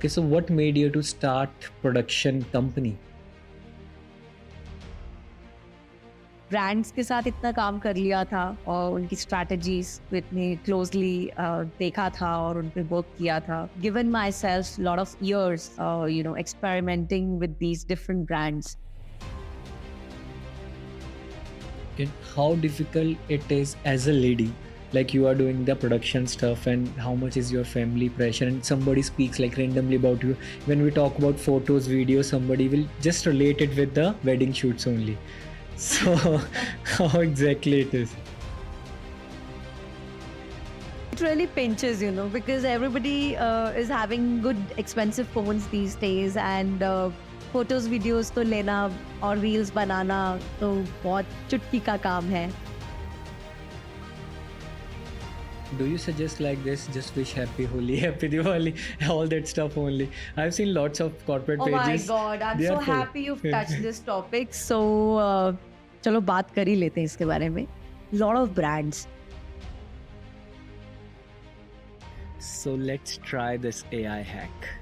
Okay, so what made you to start production company? Brands के साथ इतना काम कर लिया था और उनकी स्ट्रैटेजीज को इतने क्लोजली देखा था और उन पे वर्क किया था given my self lot of years experimenting with these different brands. And how difficult it is as a lady? Like you are doing the production stuff, and how much is your family pressure? And somebody speaks like randomly about you. When we talk about photos, videos, somebody will just relate it with the wedding shoots only. So, how exactly it is? It really pinches, because everybody is having good expensive phones these days, and photos videos तो लेना और reels बनाना तो बहुत चुटकी का काम है. Do you suggest like this? Just wish happy Holi, happy Diwali, all that stuff only. I've seen lots of corporate Oh my pages. God, I'm They so are full. happy you've touched this topic. So, चलो बात कर ही लेते हैं इसके बारे में. Lot of brands. So let's try this AI hack.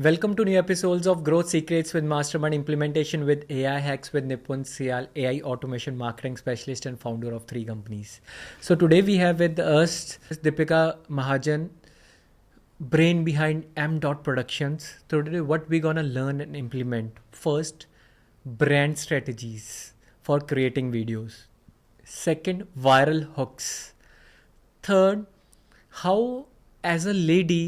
Welcome to new episodes of Growth Secrets with Mastermind Implementation with AI Hacks with Nipun Sial, AI Automation Marketing Specialist and founder of 3 companies. So today we have with us Deepika Mahajan, brain behind M. Productions. So today what we're gonna learn and implement. First, brand strategies for creating videos. Second, viral hooks. Third, how as a lady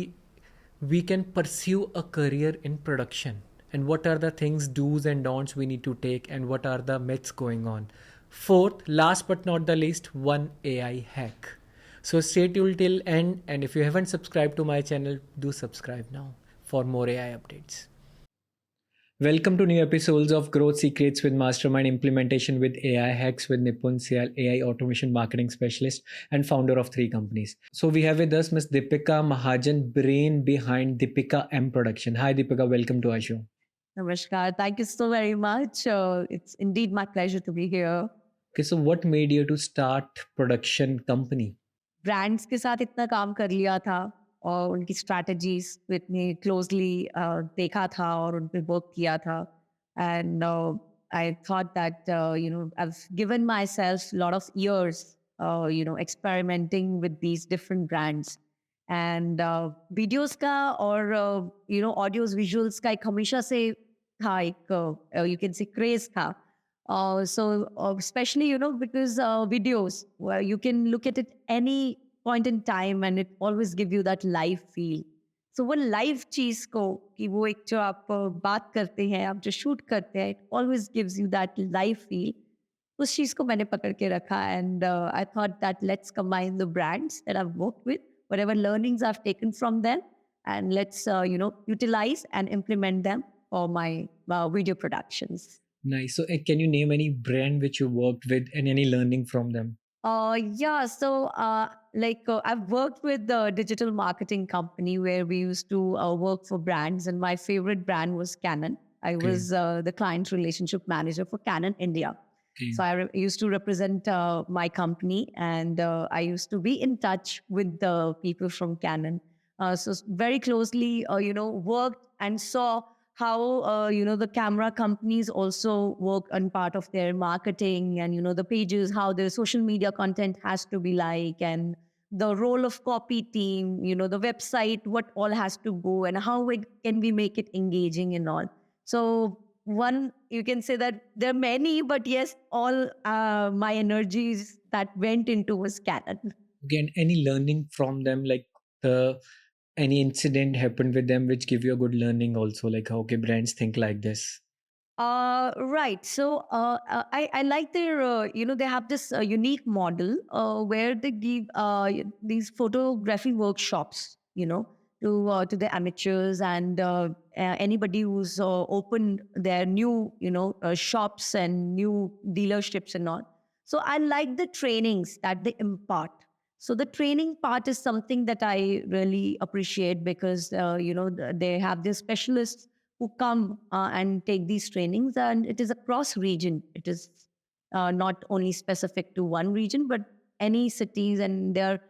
we can pursue a career in production, and what are the things, do's and don'ts we need to take, and what are the myths going on. Fourth, last but not the least, one AI hack. So stay tuned till end, and if you haven't subscribed to my channel, do subscribe now for more AI updates. Welcome to new episodes of Growth Secrets with Mastermind Implementation with AI Hacks with Nipun Sial, AI Automation Marketing Specialist and founder of 3 companies. So we have with us Ms. Deepika Mahajan, brain behind Deepika M Production. Hi Deepika, welcome to our show. Namaskar. Thank you so very much. It's indeed my pleasure to be here. Okay, so what made you to start production company? Brands के साथ इतना काम कर लिया था और उनकी strategies को इतने क्लोजली देखा था और उन पे वर्क किया था. And I thought that I have given my self lot of years experimenting with these different brands. And videos का और ऑडियोज विजुअल्स का एक हमेशा से था, एक यू कैन से क्रेज था. So especially, because videos, where you can look at it any point in time and it always give you that live feel. So वो live चीज को कि वो एक जो आप बात करते हैं, आप जो शूट करते हैं, it always gives you that live feel. उस चीज को मैंने पकड़ के रखा, and I thought that let's combine the brands that I've worked with, whatever learnings I've taken from them, and let's utilize and implement them for my video productions. Nice. So can you name any brand which you worked with and any learning from them? Yeah, so I've worked with the digital marketing company where we used to work for brands, and my favorite brand was Canon. I Okay. was the client relationship manager for Canon India. Okay. So I used to represent my company, and I used to be in touch with the people from Canon. Very closely, worked and saw how the camera companies also work on part of their marketing, and the pages, how their social media content has to be like, and the role of copy team, the website, what all has to go, and how it can we make it engaging and all. So one, you can say that there are many, but yes, all my energies that went into was Canon. Again, any learning from them, like the any incident happened with them which give you a good learning also, like how okay brands think like this. Right. So I like their, they have this unique model where they give these photography workshops, to the amateurs and anybody who's opened their new, shops and new dealerships and all. So I like the trainings that they impart. So the training part is something that I really appreciate because they have their specialists who come and take these trainings, and it is across region. It is not only specific to one region, but any cities, and they're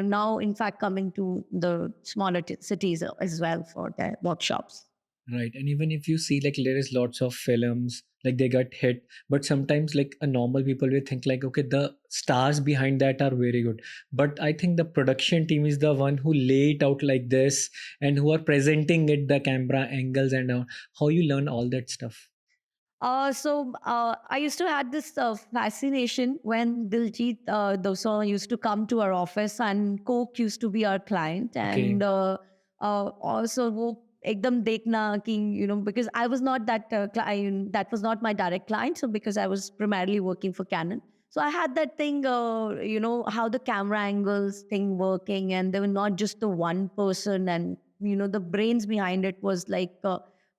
now in fact coming to the smaller cities as well for their workshops. Right. And even if you see like there is lots of films, like they got hit, but sometimes like a normal people will think like, okay, the stars behind that are very good. But I think the production team is the one who lay it out like this and who are presenting it, the camera angles and how you learn all that stuff. I used to have this fascination when Diljit Dosanjh used to come to our office, and Coke used to be our client, Okay. and also वो एकदम देखना कि because I was not that client, that was not my direct client, so because I was primarily working for Canon, so I had that thing, how the camera angles thing working, and they were not just the one person, and the brains behind it was like.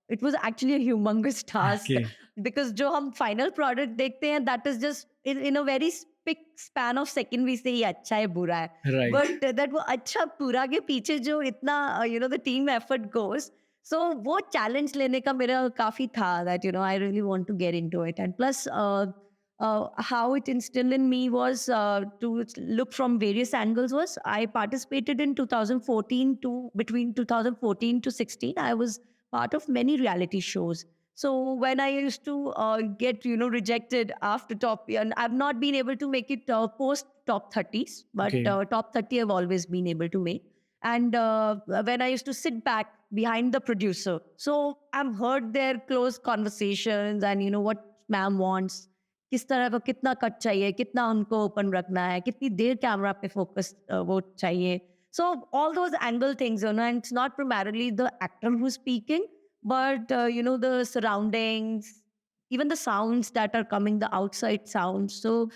It was actually a humongous task Okay. because जो हम final product देखते हैं, that is just in a very quick span of second we say ये अच्छा है बुरा है, Right. but that वो अच्छा बुरा के पीछे जो इतना the team effort goes, so वो challenge लेने का मेरा काफी था that I really want to get into it, and plus how it instilled in me was to look from various angles. Was I participated in 2014 to between 2014 to 16, I was part of many reality shows. So when I used to get rejected after top, and I've not been able to make it post top 30s, but Okay. top 30 I've always been able to make. And when I used to sit back behind the producer, so I've heard their close conversations, and what ma'am wants, किस तरह का कितना cut चाहिए, कितना उनको open रखना है, कितनी देर कैमरा पे फोकस वो चाहिए. So all those angle things, and it's not primarily the actor who's speaking, but the surroundings, even the sounds that are coming, the outside sounds. So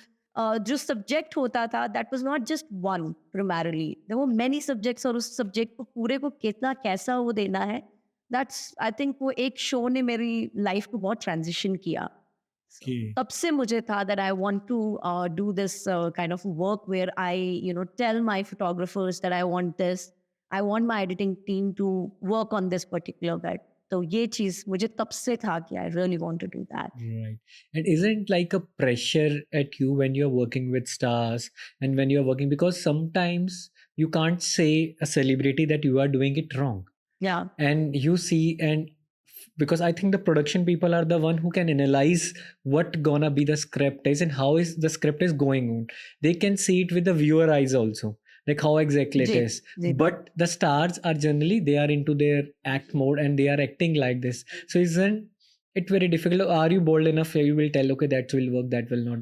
just subject hota tha, that was not just one primarily. There were many subjects, और उस subject को पूरे को कितना कैसा वो देना है. That's I think वो एक show ने मेरी life को बहुत transition किया. So, Okay. तब से मुझे था that I want to do this kind of work where I, tell my photographers that I want this. I want my editing team to work on this particular bit. तो ये चीज मुझे तब से था कि I really want to do that. Right. And isn't like a pressure at you when you're working with stars and when you're working, because sometimes you can't say a celebrity that you are doing it wrong. Yeah. And you see, and because I think the production people are the one who can analyze what gonna be the script is and how is the script is going on. They can see it with the viewer eyes also, like how exactly it ji, is. Ji. But the stars are generally, they are into their act mode and they are acting like this. So isn't it very difficult? Are you bold enough where you will tell, okay, that will work, that will not?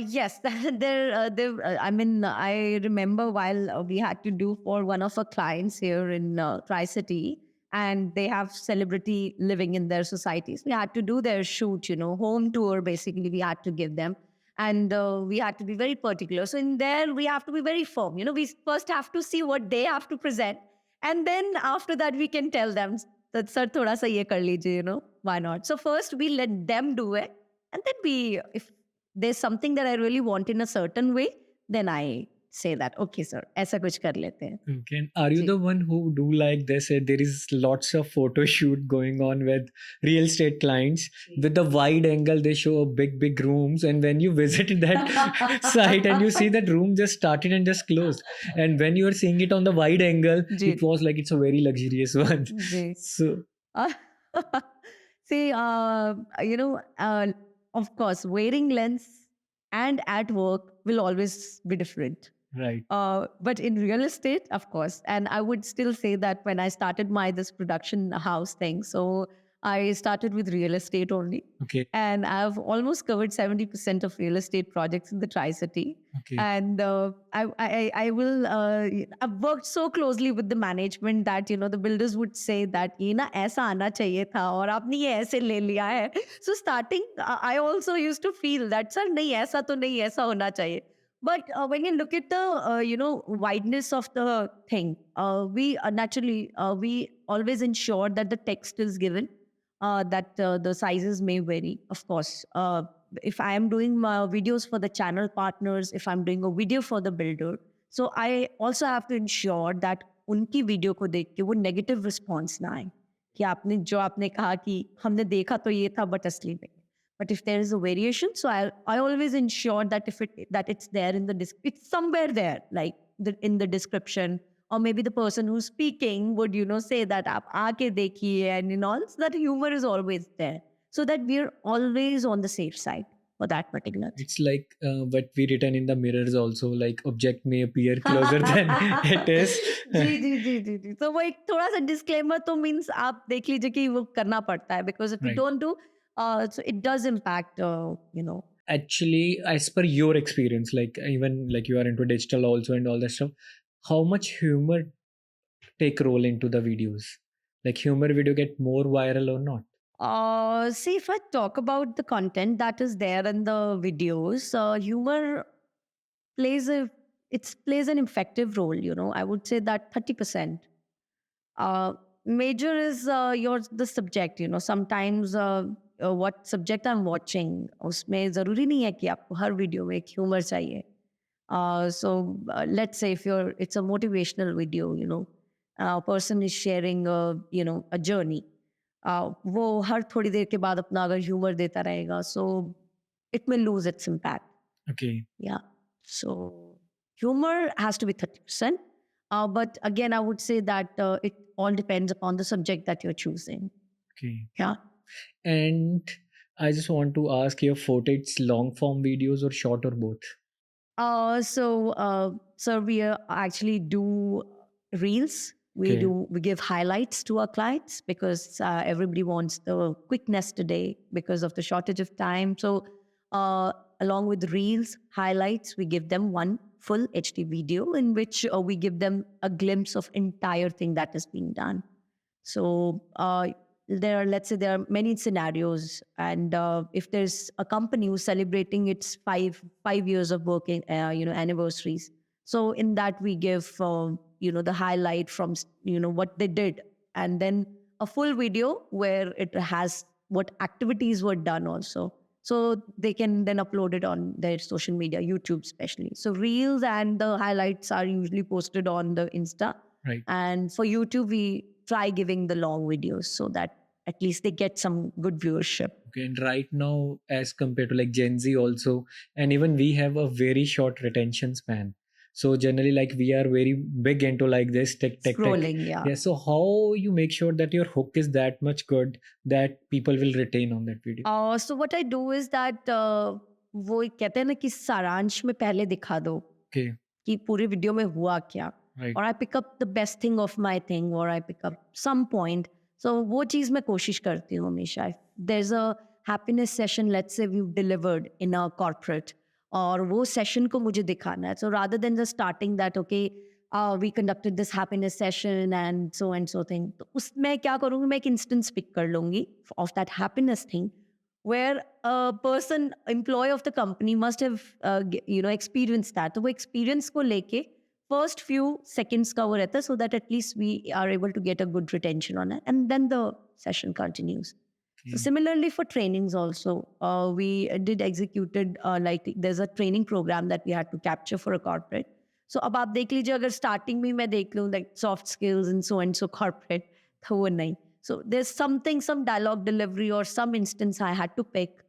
Yes, I mean, I remember while we had to do for one of our clients here in Tri-City, and they have celebrity living in their societies. We had to do their shoot, home tour, basically, we had to give them. And we had to be very particular. So in there, we have to be very firm. We first have to see what they have to present. And then after that, we can tell them that, sir, thoda sa ye kar lijiye, why not? So first, we let them do it. And then if there's something that I really want in a certain way, then I say that, okay, sir, ऐसा कुछ कर लेते हैं. Okay. And are you ji. the one who do like this? There is lots of photo shoot going on with real estate clients. With the wide angle, they show big rooms. And when you visit that site and you see that room just started and just closed. And when you are seeing it on the wide angle, ji. it was like it's a very luxurious one. Ji. So, See, of course, wearing lens and at work will always be different. right. But in real estate, of course, and I would still say that when I started this production house thing, so I started with real estate only, Okay. and I've almost covered 70% of real estate projects in the Tri-City. Okay. And I will I've worked so closely with the management that the builders would say that ये ना ऐसा आना चाहिए था और आपने ये ऐसे ले लिया है. So starting, I also used to feel that sir नहीं ऐसा तो नहीं, ऐसा होना चाहिए. But when you look at the wideness of the thing, we naturally we always ensure that the text is given, that the sizes may vary, of course. if I am doing videos for the channel partners, if I'm doing a video for the builder, so I also have to ensure that उनकी video को देख के वो negative response ना आए कि आपने जो आपने कहा कि हमने देखा तो ये था बट असली में. But if there is a variation, so I always ensure that it's there in it's somewhere there, like in the description, or maybe the person who's speaking would say that आप आके देखिए and all, so that humor is always there, so that we're always on the safe side for that particular thing. It's like what we written in the mirrors also, like object may appear closer than it is. जी जी जी जी जी तो वो एक थोड़ा सा disclaimer तो means आप देख लीजिए कि वो करना पड़ता है because if you Right. Don't do so it does impact Actually, as per your experience, like even like you are into digital also and all that stuff, how much humor take role into the videos? Like humor video get more viral or not? see, if I talk about the content that is there in the videos, humor plays plays an effective role. I would say that 30%. Major is the subject. Sometimes what subject I'm watching, उसमें ज़रूरी नहीं है कि आपको हर video में एक humor चाहिए. So let's say if it's a motivational video, a person is sharing a journey. वो हर थोड़ी देर के बाद अपना अगर humor देता रहेगा, so it may lose its impact. Okay. Yeah. So humor has to be 30%. But again, I would say that it all depends upon the subject that you're choosing. Okay. Yeah. And I just want to ask your forte, it's long form videos or short or both? So we actually do reels. We Okay. we give highlights to our clients because everybody wants the quickness today because of the shortage of time. So along with reels, highlights, we give them one full HD video in which we give them a glimpse of entire thing that is being done. So let's say there are many scenarios, and if there's a company who's celebrating its five years of working, anniversaries. So in that we give the highlight from what they did, and then a full video where it has what activities were done also. So they can then upload it on their social media, YouTube especially. So reels and the highlights are usually posted on the Insta. Right. And for YouTube, we try giving the long videos so that at least they get some good viewership. Okay. And right now, as compared to like Gen Z also, and even we have a very short retention span. So generally, like we are very big into like this tech. Scrolling, yeah. Yeah. So how you make sure that your hook is that much good that people will retain on that video? So what I do is that वो कहते हैं ना कि सारांश में पहले दिखा दो Okay. कि पूरे वीडियो में हुआ क्या. Right. Or I pick up the best thing of my thing, or I pick up some point. So वो चीज़ मैं कोशिश करती हूँ हमेशा. If there's a happiness session, let's say we've delivered in a corporate, और वो session को मुझे दिखाना है. So rather than just starting that, okay, we conducted this happiness session and so thing. तो उसमें क्या करूँगी, मैं एक instance pick कर लूँगी of that happiness thing, where a person, employee of the company must have experienced that. तो वो experience को लेके first few seconds का वो रहता है, so that at least we are able to get a good retention on it, and then the session continues. So similarly for trainings also, we did executed like there's a training program that we had to capture for a corporate. So अब आप देख लीजिए, अगर starting में मैं देख लूँ like soft skills and so corporate, तो वो नहीं. So there's some dialogue delivery or some instance I had to pick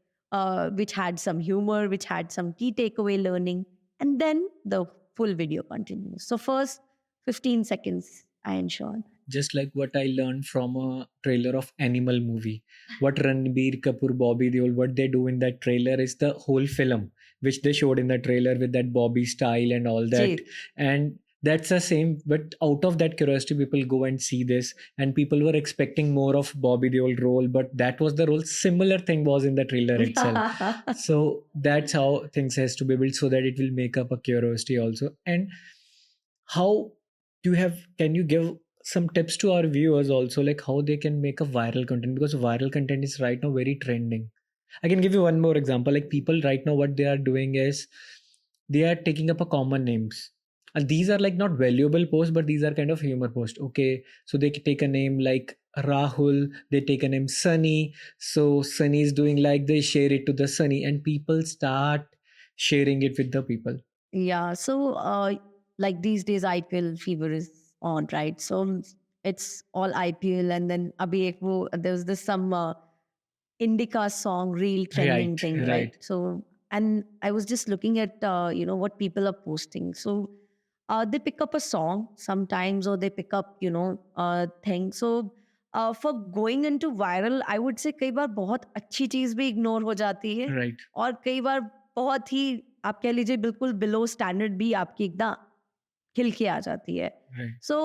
which had some humor, which had some key takeaway learning, and then the full video continues. So first 15 seconds I ensured. Just like what I learned from a trailer of Animal movie. What Ranbir Kapoor, Bobby Deol, what they do in that trailer is the whole film, which they showed in the trailer with that Bobby style and all that. Ji. And that's the same, but out of that curiosity, people go and see this, and people were expecting more of Bobby Deol role, but that was the role. Similar thing was in the trailer itself. So that's how things has to be built so that it will make up a curiosity also. And how can you give some tips to our viewers also, like how they can make a viral content, because viral content is right now very trending. I can give you one more example. Like people right now, what they are doing is they are taking up a common names. And these are like not valuable posts, but these are kind of humor posts. Okay, so they take a name like Rahul, they take a name Sunny. So Sunny is doing like they share it to the Sunny, and people start sharing it with the people. Yeah. So, like these days, IPL fever is on, right? So it's all IPL, and then abhi there was this some Indica song reel trending Right, thing, right? right, So, and I was just looking at what people are posting. So, they pick up a song sometimes, or they pick up thing. So, for going into viral, I would say कई बार बहुत अच्छी चीज भी ignore हो जाती है, right, और कई बार बहुत ही आप कह लीजिए बिल्कुल बिलो स्टैंडर्ड भी आपकी एकदम खिल के आ जाती है. right, So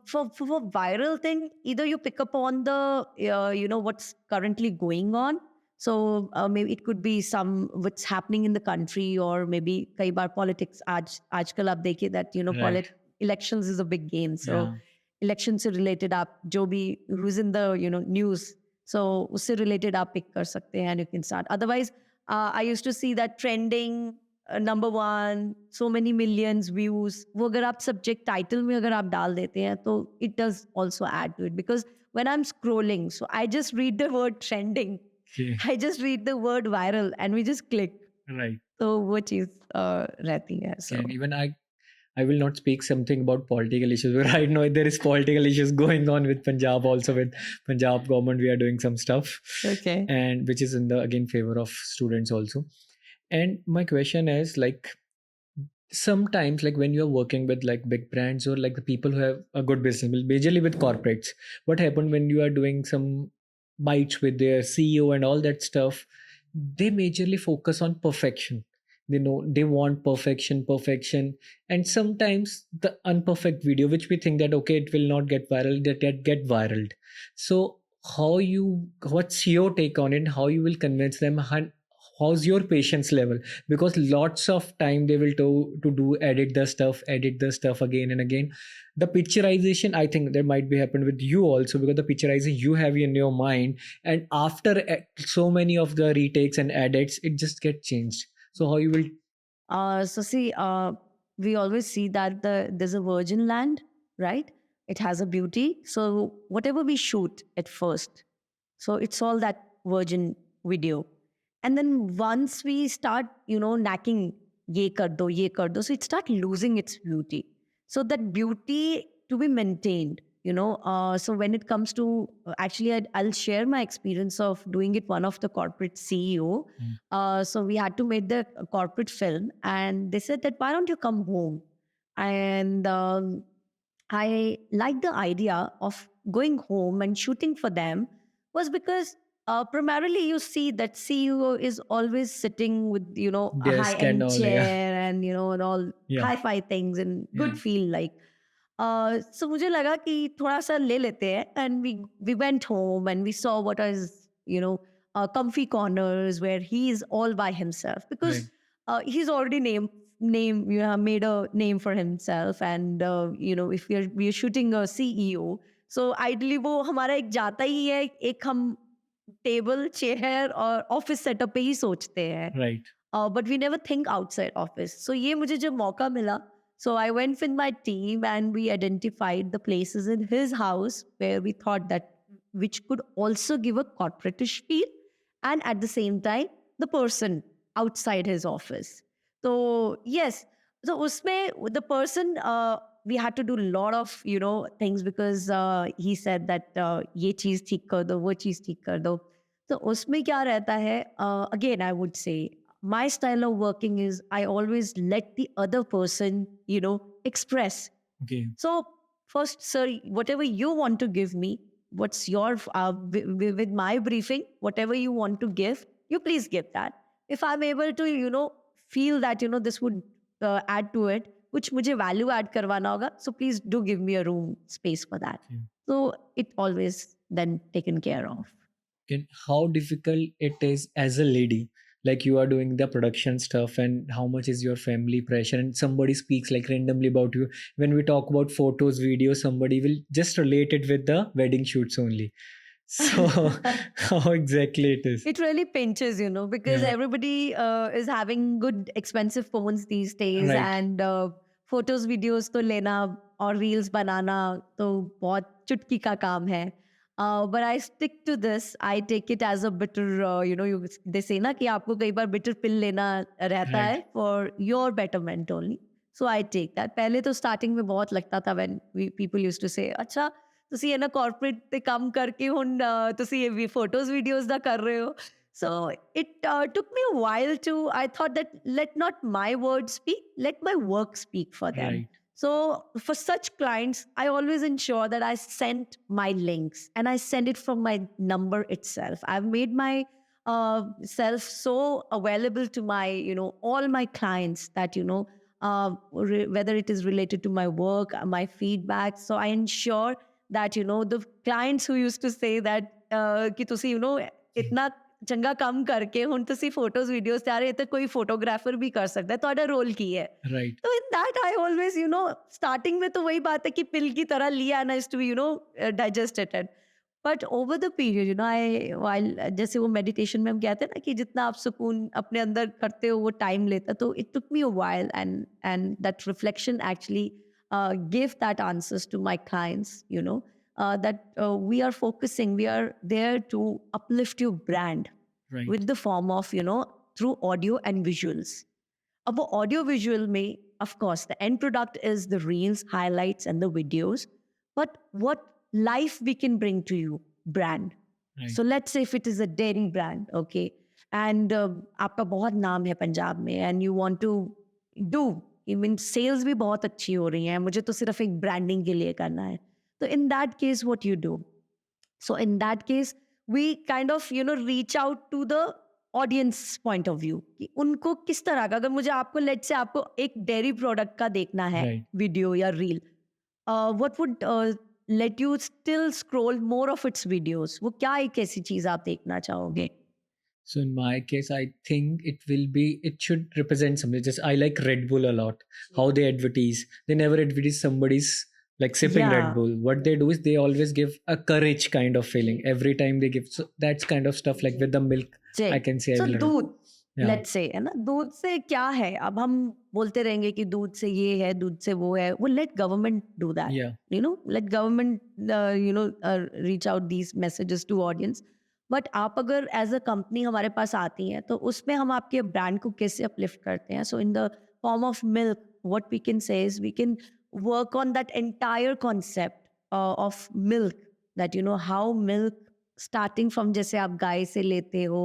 for viral thing, either you pick up on the what's currently going on. So maybe it could be some what's happening in the country, or maybe कई बार politics आजकल आप देखिए that right. elections is a big game. So Yeah, election से related आप जो भी who's in the news, so उससे related आप pick कर सकते हैं and you can start. Otherwise, I used to see that trending number one, so many millions views. वो अगर आप subject title में अगर आप डाल देते हैं तो it does also add to it, because when I'm scrolling, so I just read the word trending, okay, I just read the word viral, and we just click. right. तो वो चीज रहती है. So And even I will not speak something about political issues. But right now there is political issues going on with Punjab also, with Punjab government. We are doing some stuff, okay. and which is in the again favor of students also. And my question is like, sometimes like when you're working with like big brands or like the people who have a good business, majorly with corporates, what happened when you are doing some bites with their CEO and all that stuff, they majorly focus on perfection. They know they want perfection, and sometimes the unperfect video which we think that okay it will not get viral, that get viraled. So what's your take on it, how you will convince them, how's your patience level? Because lots of time they will to do edit the stuff again and again. The picturization, I think there might be happened with you also, because the picturization you have in your mind, and after so many of the retakes and edits it just get changed. So how you will? So see, we always see that there's a virgin land, right? It has a beauty. So whatever we shoot at first, so it's all that virgin video. And then once we start, knacking, ye kar do, so it start losing its beauty. So that beauty to be maintained, so when it comes to actually, I'll share my experience of doing it. One of the corporate CEO, so we had to make the corporate film, and they said that why don't you come home? And I like the idea of going home and shooting for them, was because primarily you see that CEO is always sitting with a high Desk and end all, yeah. chair, and and all Yeah, hi-fi things and yeah, good feel like. So मुझे लगा कि थोड़ा सा ले लेते हैं, and we went home and we saw what is comfy corners where he is all by himself, because right, he's already made a name for himself, and if we're shooting a CEO, so ideally वो हमारा एक जाता ही है, एक हम table chair और office setup पे ही सोचते हैं, right, but we never think outside office. So ये मुझे जब मौका मिला, so I went with my team and we identified the places in his house where we thought that which could also give a corporatish feel, and at the same time the person outside his office. So yes, so usme the person, we had to do a lot of things, because he said that ये चीज ठीक कर दो, वो चीज ठीक कर दो. तो उसमें क्या रहता है, again I would say my style of working is I always let the other person express. okay, So first, sir, whatever you want to give me, what's your with my briefing, whatever you want to give, you please give that. If I'm able to feel that this would add to it, which मुझे value add करवाना होगा, so please do give me a room space for that. okay. So it always then taken care of. And how difficult it is as a lady, like you are doing the production stuff, and how much is your family pressure, and somebody speaks like randomly about you. When we talk about photos, videos, somebody will just relate it with the wedding shoots only. So how exactly it is? It really pinches, because Yeah, everybody is having good expensive phones these days, right, and photos videos तो लेना और reels बनाना तो बहुत चुटकी का काम है. but I stick to this. I take it as a bitter, they say ना कि आपको कई बार bitter pill लेना रहता Right. है for your betterment only. So I take that. पहले तो starting में बहुत लगता था when people used to say, अच्छा ਤੁਸੀਂ ਇਹ ਨਾ corporate ਤੇ ਕੰਮ ਕਰਕੇ ਹੁਣ ਤੁਸੀਂ ਇਹ ਵੀ photos videos ਦਾ ਕਰ ਰਹੇ ਹੋ. So it took me a while to, I thought that let not my words speak, let my work speak for them. Right. So for such clients, I always ensure that I send my links and I send it from my number itself. I've made my self so available to my, all my clients that, whether it is related to my work, my feedback. So I ensure that, the clients who used to say that, कि तुसी, इतना ਚੰਗਾ ਕੰਮ ਕਰਕੇ ਹੁਣ ਤੁਸੀਂ photos videos ਤਿਆਰ ਇਹ ਤਾਂ ਕੋਈ ਫੋਟੋਗ੍ਰਾਫਰ भी कर सकता है ਤੁਹਾਡਾ रोल की है. Right. तो in that I always, starting में तो वही बात है कि पिल की तरह लिया ना is to be, digested. But over the period, while जैसे वो meditation में हम कहते हैं ना कि जितना आप सुकून अपने अंदर करते हो वो टाइम लेता, तो it took me a while, and that reflection actually gave that answers to my clients, that we are focusing, we are there to uplift your brand Right. with the form of, through audio and visuals. अब वो audio visual में of course the end product is the reels, highlights and the videos, but what life we can bring to you, brand. Right. So let's say if it is a dairy brand, okay, and आपका बहुत नाम है पंजाब में and you want to do, even sales भी बहुत अच्छी हो रही हैं, मुझे तो सिर्फ एक ब्रांडिंग के लिए करना है. तो in that case what you do, so in that case we kind of, reach out to the audience point of view कि उनको किस तरह का, अगर मुझे आपको लेट से आपको एक डेयरी प्रोडक्ट का देखना है Right. वीडियो या reel, what would let you still scroll more of its videos, वो क्या एक ऐसी चीज आप देखना चाहोगे? So in my case, I think it should represent something. Just I like Red Bull a lot. How they advertise. They never advertise somebody's like sipping Yeah. Red Bull. What they do is they always give a courage kind of feeling every time they give. So that's kind of stuff like with the milk. I can say. So I will- दूध, Yeah. Let's say, है ना, दूध से क्या है, अब हम बोलते रहेंगे कि दूध से ये है, दूध से वो है, वो let government do that. Yeah. Let government reach out these messages to audience. But आप अगर एज अ कंपनी हमारे पास आती हैं तो उसमें हम आपके ब्रांड को कैसे अपलिफ्ट करते हैं? So in the form of milk, what we can say is we can work on that entire concept of milk, that how milk starting from, जैसे आप गाय से लेते हो,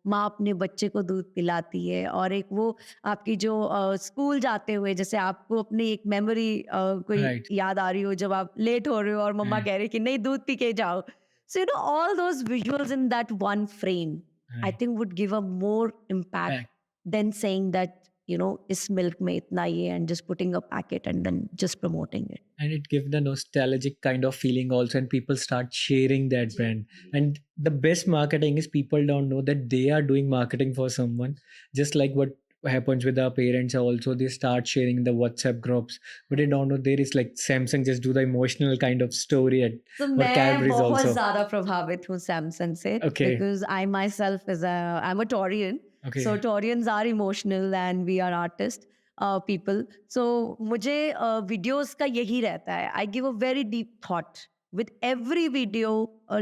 माँ अपने बच्चे को दूध पिलाती है, और एक वो आपकी जो स्कूल जाते हुए, जैसे आपको अपनी एक मेमोरी कोई Right. याद आ रही हो जब आप लेट हो रहे हो और मम्मा Right. कह रही कि नहीं दूध पी के जाओ. So, all those visuals in that one frame, I Right. think would give a more impact Right. than saying that, is milk mein itna ye, and just putting a packet and then just promoting it. And it gives the nostalgic kind of feeling also, and people start sharing that brand. And the best marketing is people don't know that they are doing marketing for someone, just like what happens with our parents also. They start sharing in the WhatsApp groups, but they don't know there is like Samsung just do the emotional kind of story at So or मैं Cadbury's बहुत also. ज़्यादा प्रभावित हूँ Samsung से, Okay. because I myself I'm a Taurian. Okay. So Taurians are emotional and we are artist people. So मुझे videos का यही रहता है. I give a very deep thought with every video,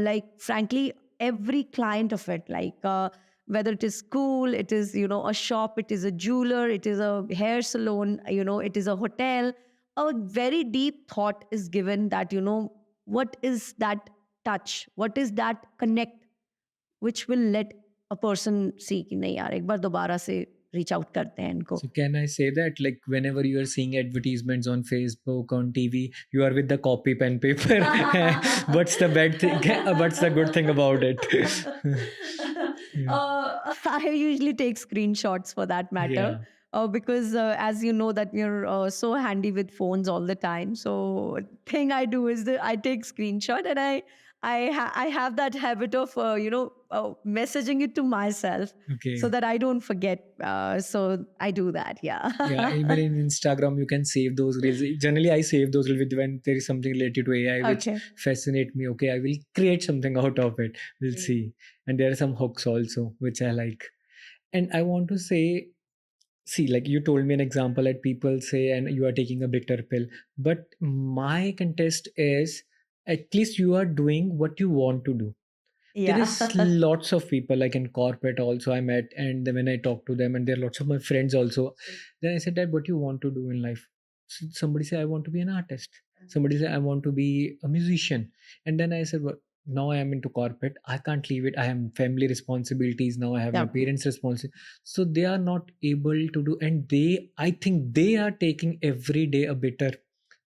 like frankly every client of it, like whether it is school, it is a shop, it is a jeweler, it is a hair salon, it is a hotel. A very deep thought is given that what is that touch, what is that connect which will let a person see कि नहीं यार एक बार दोबारा से reach out करते हैं इनको. So can I say that like whenever you are seeing advertisements on Facebook, on TV, you are with the copy pen paper? What's the bad thing? What's the good thing about it? I usually take screenshots for that matter. Yeah. Because as you know that we're so handy with phones all the time. So thing I do is that I take screenshot, and I have that habit of messaging it to myself Okay. so that I don't forget. So I do that. Yeah. Yeah, even in Instagram you can save those reels. Generally I save those reels when there is something related to AI which Okay. fascinate me. Okay, I will create something out of it. We'll see. And there are some hooks also which I like. And I want to say, see, like you told me an example that people say and you are taking a bitter pill, but my contest is at least you are doing what you want to do. There Yeah. is lots of people like in corporate also I met, and then when I talk to them, and there are lots of my friends also, then I said that what you want to do in life. Somebody say I want to be an artist, somebody say I want to be a musician, and then I said, well, now I am into corporate, I can't leave it, I have family responsibilities now, I have my Yep. parents responsibility. So they are not able to do, and they, I think they are taking every day a bitter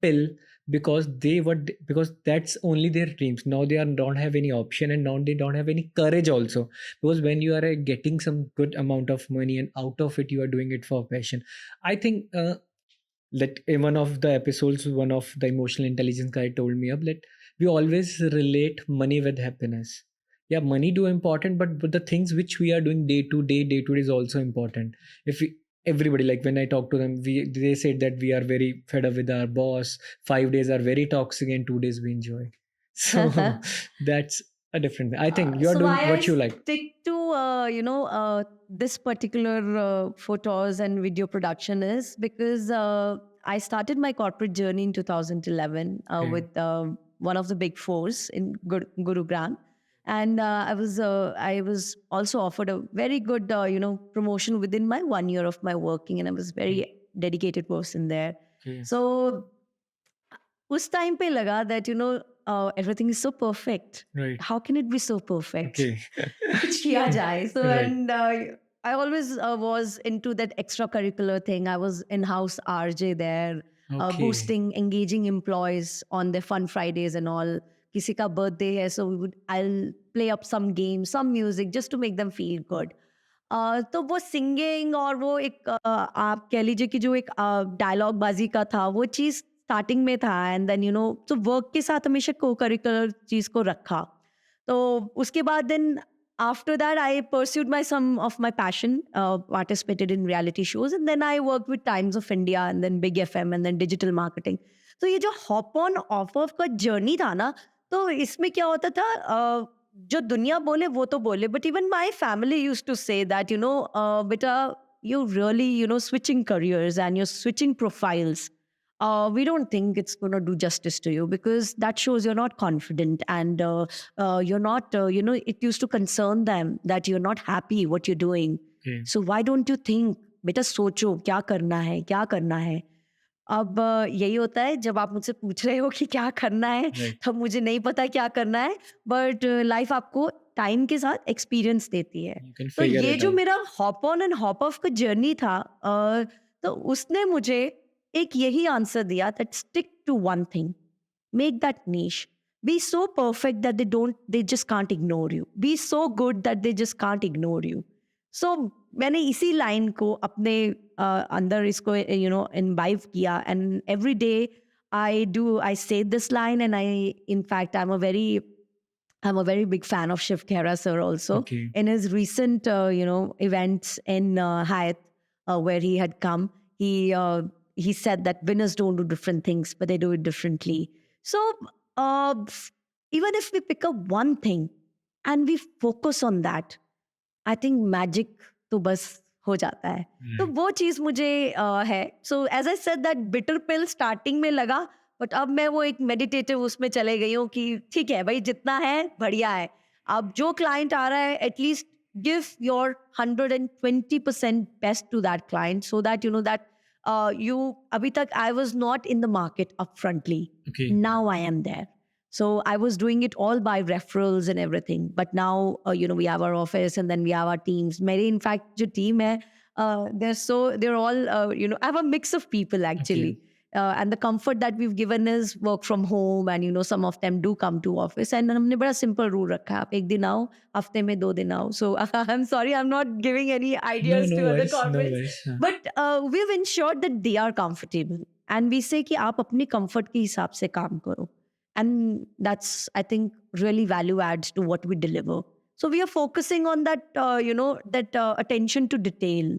pill, because they were, because that's only their dreams. Now they are don't have any option, and now they don't have any courage also, because when you are getting some good amount of money and out of it you are doing it for passion. I think that in one of the episodes, one of the emotional intelligence guy told me up that we always relate money with happiness. Yeah, money do important, but the things which we are doing day to day is also important. If we, everybody, like when I talk to them, we, they said that we are very fed up with our boss, 5 days are very toxic and 2 days we enjoy. So that's a different thing. I think you are So doing why I what you like. stick to this particular photos and video production is because I started my corporate journey in 2011 Okay. with one of the big fours in Gurugram, and I was also offered a very good promotion within my 1 year of my working, and I was Okay. very dedicated person there. Okay. So उस time पे लगा that everything is so perfect. Right. How can it be so perfect? Okay. कुछ किया जाए. So Right. and I always was into that extracurricular thing. I was in-house RJ there, Okay. boosting, engaging employees on their fun Fridays and all. किसी का birthday है, so I'll play up some games, some music just to make them feel good. तो वो singing और वो एक आप कह लीजिए कि जो एक डायलॉग बाजी का था वो चीज़ स्टार्टिंग में था एंड देन तो वर्क के साथ हमेशा को करिकुलर चीज़ को रखा तो उसके बाद then after that I pursued my some of my passion participated in reality shows and then I work with Times of India and then Big F M and then digital marketing तो ये जो hop on off off का journey था ना तो इसमें क्या होता था जो दुनिया बोले वो तो बोले but even my family use to say that बेटा you really switching careers and you're switching profiles we don't think it's going to do justice to you because that shows you're not confident and you're not it used to concern them that you're not happy what you're doing. Okay. So why don't you think बेटा सोचो क्या करना है क्या करना है अब यही होता है जब आप मुझसे पूछ रहे हो कि क्या करना है Right. तब मुझे नहीं पता क्या करना है बट लाइफ आपको टाइम के साथ एक्सपीरियंस देती है You can तो figure ये it जो out. मेरा hop on and hop off का जर्नी था तो उसने मुझे एक यही आंसर दिया that stick to one thing make that niche be so perfect that they just can't ignore you be so good that they just can't ignore you so मैंने इसी लाइन को अपने अंदर इसको इम्बाइव किया and every day I say this line and I in fact I'm a very big fan of Shiv Khera sir also. Okay. In his recent events in Hyatt where he had come, he said that winners don't do different things, but they do it differently. So uh, even if we pick up one thing and we focus on that, I think magic तो बस हो जाता है. तो वो चीज़ मुझे है. So as I said that bitter pill starting में लगा, बट अब मैं वो एक मेडिटेटिव उसमें चले गई हूँ कि ठीक है भाई जितना है बढ़िया है. अब जो क्लाइंट आ रहा है at least give your 120% best to that client so that you know that you abhi tak I was not in the market upfrontly. Okay. Now I am there. So I was doing it all by referrals and everything. But now, we have our office and then we have our teams. Meri, in fact, jo team hai, they're all, I have a mix of people actually. Okay. And the comfort that we've given is work from home and, some of them do come to office. And हमने बड़ा simple rule रखा है. आप एक दिन आओ, हफ्ते में 2 दिन आओ. So I'm sorry, I'm not giving any No, ideas no to other worries. No corporates. worries. But we've ensured that they are comfortable. And we say कि आप अपने comfort के हिसाब से काम करो. And that's I think really value adds to what we deliver so we are focusing on that that attention to detail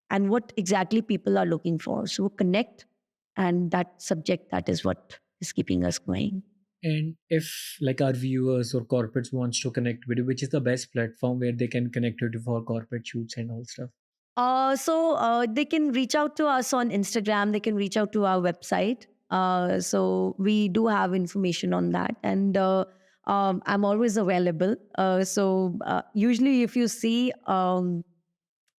and what exactly people are looking for so connect and that subject that is what is keeping us going. And if like our viewers or corporates wants to connect with you, which is the best platform where they can connect with you for corporate shoots and all stuff? So they can reach out to us on Instagram. They can reach out to our website. So we do have information on that, and I'm always available. Usually, if you see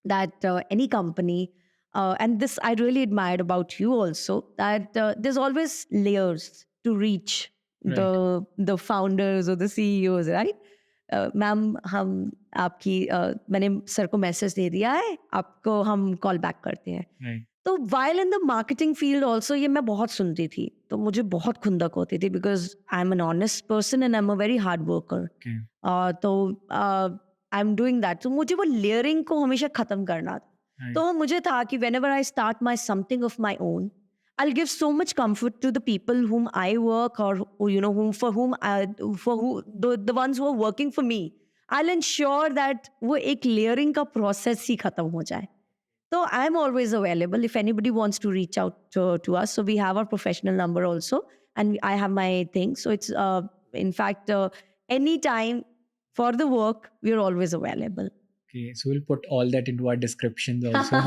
that any company, and this I really admired about you also, that there's always layers to reach Right. the founders or the CEOs, right? Ma'am हम आपकी मैंने sir को message दे दिया है, आपको हम call back करते हैं। Right. तो while in the marketing field also ये मैं बहुत सुनती थी, तो मुझे बहुत खुंदक होती थी, because I am an honest person and I am a very hard worker. Okay. तो आई एम डूइंग दैट, तो मुझे वो लेयरिंग को हमेशा खत्म करना था। Right. तो मुझे था कि when ever I start my something of my own, I'll give so much comfort to the people whom I work, or you know, whom for whom I, for who the ones who are working for me. I'll ensure that वो एक layering का process ही खत्म हो जाए। So I'm always available if anybody wants to reach out to us. So we have our professional number also, and I have my thing. So it's in fact anytime for the work we're always available. Okay, so we'll put all that into our descriptions also.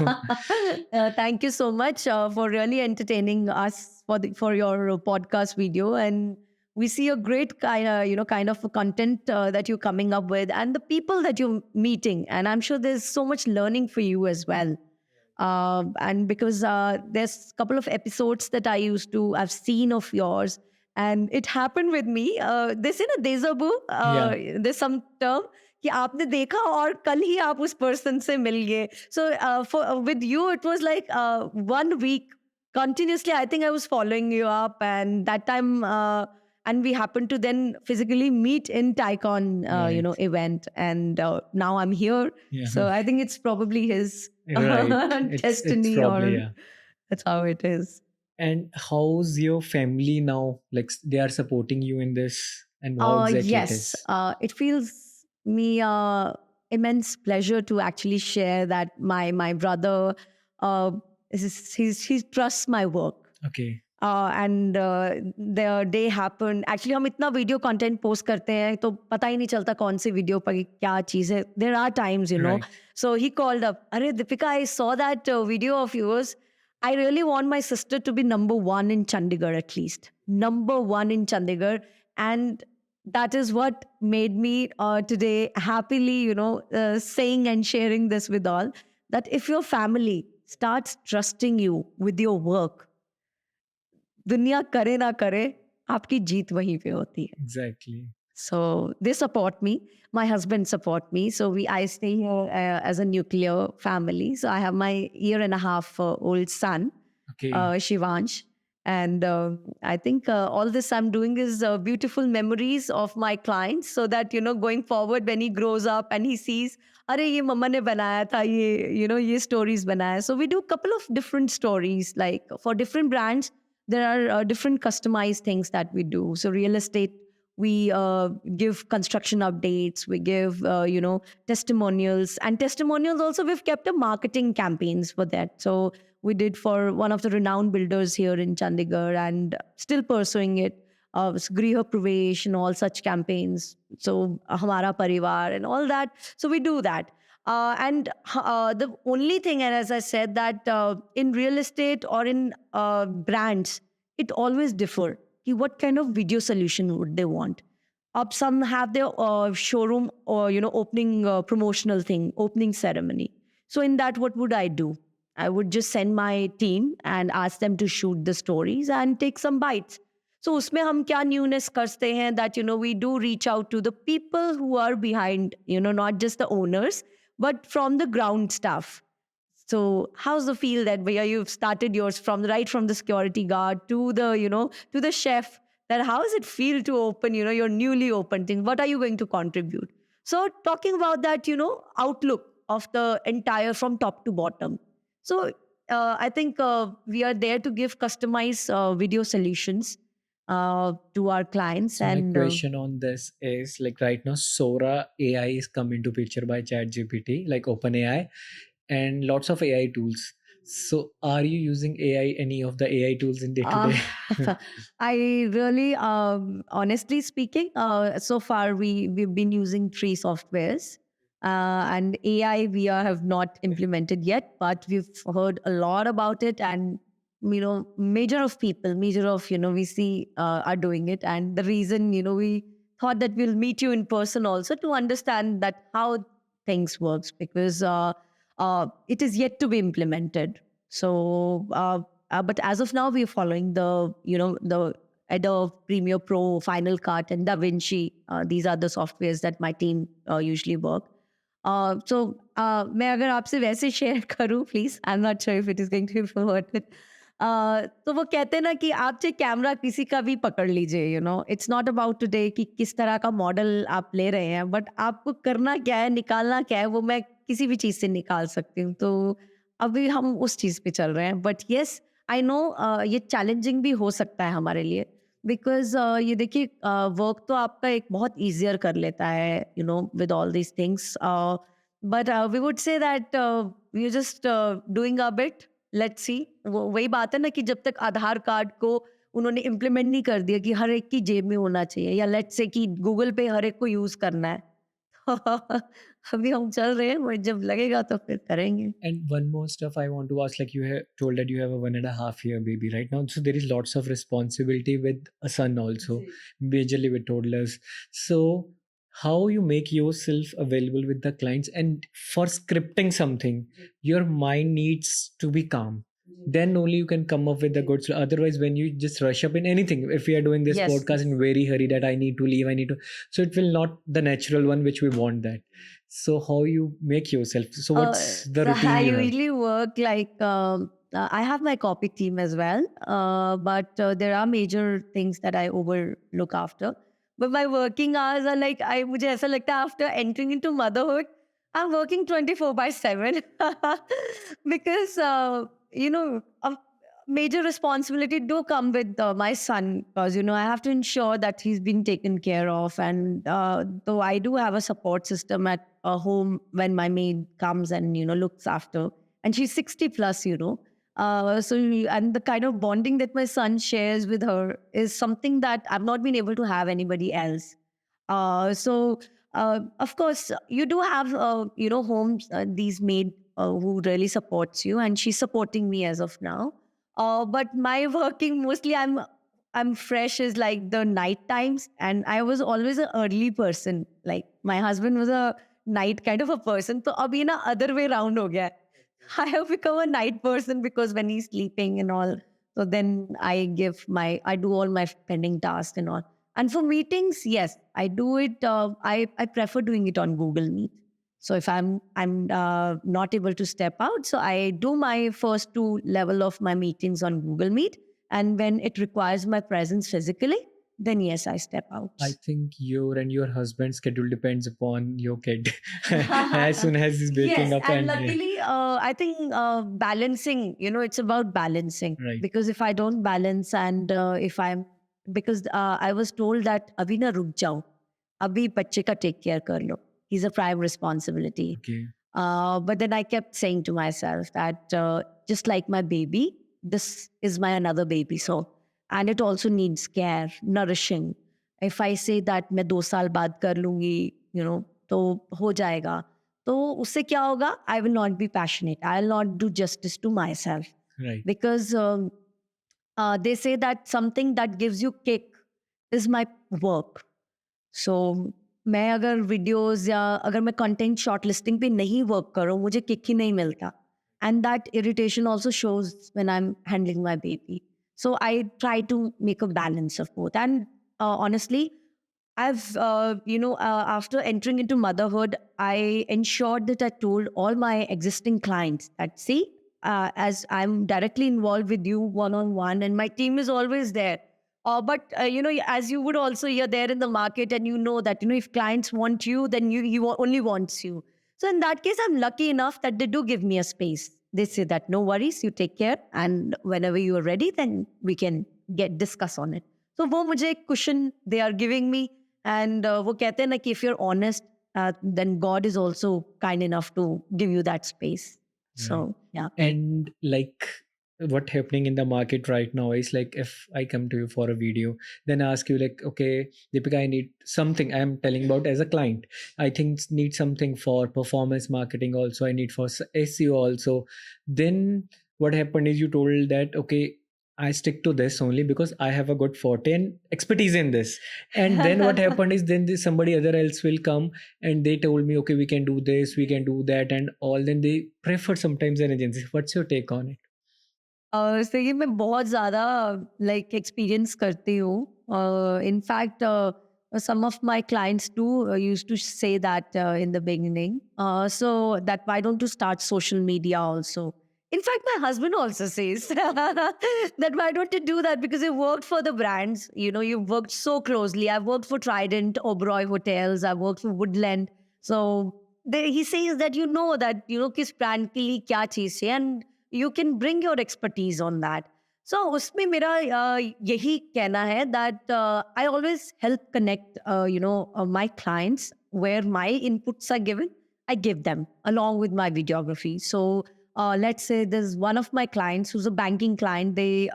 Thank you so much for really entertaining us for your podcast video, and we see a great kind of content that you're coming up with, and the people that you're meeting, and I'm sure there's so much learning for you as well. And because there's a couple of episodes that I've seen of yours, and it happened with me. This in a deja vu. Yeah. There's some term कि आपने देखा और कल ही आप उस person से मिल गए. So for with you, it was like 1 week continuously. I think I was following you up, and that time. And we happened to then physically meet in Tycon, Right. event, and now I'm here. Yeah. So I think it's probably his Right. It's destiny, probably, or yeah. that's how it is. And how's your family now? Like they are supporting you in this, and how exactly it Yes, is? it feels me immense pleasure to actually share that my brother, uh, he trusts my work. Okay. And the day happened. Actually, हम इतना video content post करते हैं तो पता ही नहीं चलता कौन सी video पर क्या चीज़ है. There are times, Right. So he called up. अरे Deepika, I saw that video of yours. I really want my sister to be number one in Chandigarh at least. Number one in Chandigarh. And that is what made me today happily, saying and sharing this with all, that if your family starts trusting you with your work, दुनिया करे ना करे, आपकी जीत वहीं पे होती है. Exactly. So they support me. My husband support me. So I stay here as a nuclear family. So I have my 1.5 year old son, Okay. Shivansh. And I think all this I'm doing is beautiful memories of my clients, so that, going forward when he grows up and he sees, अरे ये मम्मा ने बनाया था ये, ये stories बनाया. So we do a couple of different stories, like for different brands, there are different customized things that we do. So real estate, we give construction updates, we give testimonials, and testimonials also we've kept a marketing campaigns for that. So we did for one of the renowned builders here in Chandigarh, and still pursuing it. Griha Pravesh and all such campaigns. So Hamara Parivar and all that. So we do that. And the only thing, and as I said, that in real estate or in brands, it always differ. Ki what kind of video solution would they want? Some have their showroom or opening promotional thing, opening ceremony. So in that, what would I do? I would just send my team and ask them to shoot the stories and take some bites. So उसमें हम क्या newness करते हैं, that we do reach out to the people who are behind, not just the owners, but from the ground staff. So how's the feel that where you've started yours from right from the security guard to the to the chef, that how does it feel to open your newly opened thing? What are you going to contribute? So talking about that outlook of the entire from top to bottom. So I think we are there to give customized video solutions to our clients. So my And question on this is, like, right now Sora AI is come into picture by ChatGPT, like OpenAI, and lots of AI tools. So are you using AI, any of the AI tools in day to day? I really, honestly speaking, so far we've been using 3 softwares, and AI have not implemented yet, but we've heard a lot about it, and major of people, major of, we see are doing it. And the reason, we thought that we'll meet you in person also to understand that how things works, because it is yet to be implemented. So, but as of now, we're following the Adobe Premiere Pro, Final Cut, and DaVinci. These are the softwares that my team usually work. So मैं अगर आपसे वैसे share करूँ please, I am not sure if it is going to be worth it. तो वो कहते हैं ना कि आप चाहे कैमरा किसी का भी पकड़ लीजिए, इट्स नॉट अबाउट टुडे कि किस तरह का मॉडल आप ले रहे हैं, बट आपको करना क्या है, निकालना क्या है, वो मैं किसी भी चीज़ से निकाल सकती हूँ। तो अभी हम उस चीज़ पे चल रहे हैं, बट येस आई नो ये चैलेंजिंग भी हो सकता है हमारे लिए, बिकॉज ये देखिए वर्क तो आपका एक बहुत ईजियर कर लेता है, with all these things, but we would say that you just doing a bit, let's see. वो वही बात है ना कि जब तक आधार कार्ड को उन्होंने इम्प्लीमेंट नहीं कर दिया कि हर एक की जेब में होना चाहिए, या लेट्स से कि गूगल पे हर एक को यूज करना है, अभी हम चल रहे हैं, बट जब लगेगा तो फिर करेंगे। And one more stuff I want to ask, like you have told that you have a 1.5 year baby right now. So there is lots of responsibility with a son also, majorly with toddlers. So how you make yourself available with the clients, and for scripting something, your mind needs to be calm. Then only you can come up with a good. Otherwise, when you just rush up in anything, if we are doing this Yes, podcast in very hurry that I need to leave, I need to, so it will not the natural one which we want that. So how you make yourself? So what's the So routine I you have? usually work like I have my copy team as well, but there are major things that I overlook after. But my working hours are like I मुझे ऐसा लगता है after entering into motherhood, I'm working 24/7 because a major responsibility do come with my son, because I have to ensure that he's been taken care of, and though I do have a support system at home when my maid comes and looks after, and she's 60 plus, and the kind of bonding that my son shares with her is something that I've not been able to have anybody else. So of course you do have homes, these maid who really supports you, and she's supporting me as of now. But my working mostly, I'm fresh is like the night times, and I was always an early person. Like my husband was a night kind of a person. So abhi na other way round ho gaya hai. I have become a night person because when he's sleeping and all, so then I do all my pending tasks and all. And for meetings, yes, I do it. I prefer doing it on Google Meet. So if I'm not able to step out, so I do my first two level of my meetings on Google Meet, and when it requires my presence physically, then yes, I step out. I think your and your husband's schedule depends upon your kid. As soon as he's waking Yes, up and and luckily, I think balancing, it's about balancing. right. Because if I don't balance, and if I'm, because I was told that abhi na ruk jao, abhi bachche ka take care kar lo. He's a prime responsibility. Okay. But then I kept saying to myself that just like my baby, this is my another baby. So, and it also needs care, nourishing. If I say that मैं 2 साल बाद कर लूंगी, तो हो जाएगा. तो उससे क्या होगा? I will not be passionate. I will not do justice to myself. Right. Because they say that something that gives you kick is my work. सो मैं अगर वीडियोस या अगर मैं कंटेंट शॉर्ट लिस्टिंग पे नहीं वर्क करूँ, मुझे किक ही नहीं मिलता, and that irritation also shows when I am handling my baby. So I try to make a balance of both, and honestly, I've after entering into motherhood, I ensured that I told all my existing clients that, see, as I'm directly involved with you one on one, and my team is always there. But as you would also, you're there in the market, and that if clients want you, then he only wants you. So in that case, I'm lucky enough that they do give me a space. They say that no worries, you take care, and whenever you are ready, then we can discuss on it. So वो मुझे एक cushion they are giving me, and वो कहते हैं ना कि if you're honest, then God is also kind enough to give you that space. So yeah. And like what happening in the market right now is like, if I come to you for a video, then I ask you like, okay, Deepika, I need something. I'm telling about as a client, I think need something for performance marketing also, I need for SEO also. Then what happened is you told that, okay, I stick to this only because I have a good forte and expertise in this. And then what happened is then somebody other else will come and they told me, okay, we can do this, we can do that and all. Then they prefer sometimes an agency. What's your take on it? सही मैं बहुत ज़्यादा like experience करती हूँ। In fact some of my clients do used to say that in the beginning. So that why don't you start social media also? In fact, my husband also says that why don't you do that because you worked for the brands. You know, you've worked so closely. I've worked for Trident, Oberoi Hotels. I've worked for Woodland. So he says that you know किस brand के लिए क्या चीज़ है and you can bring your expertise on that. So उसमें मेरा यही कहना है that I always help connect my clients where my inputs are given. I give them along with my videography. So let's say there's one of my clients who's a banking client. They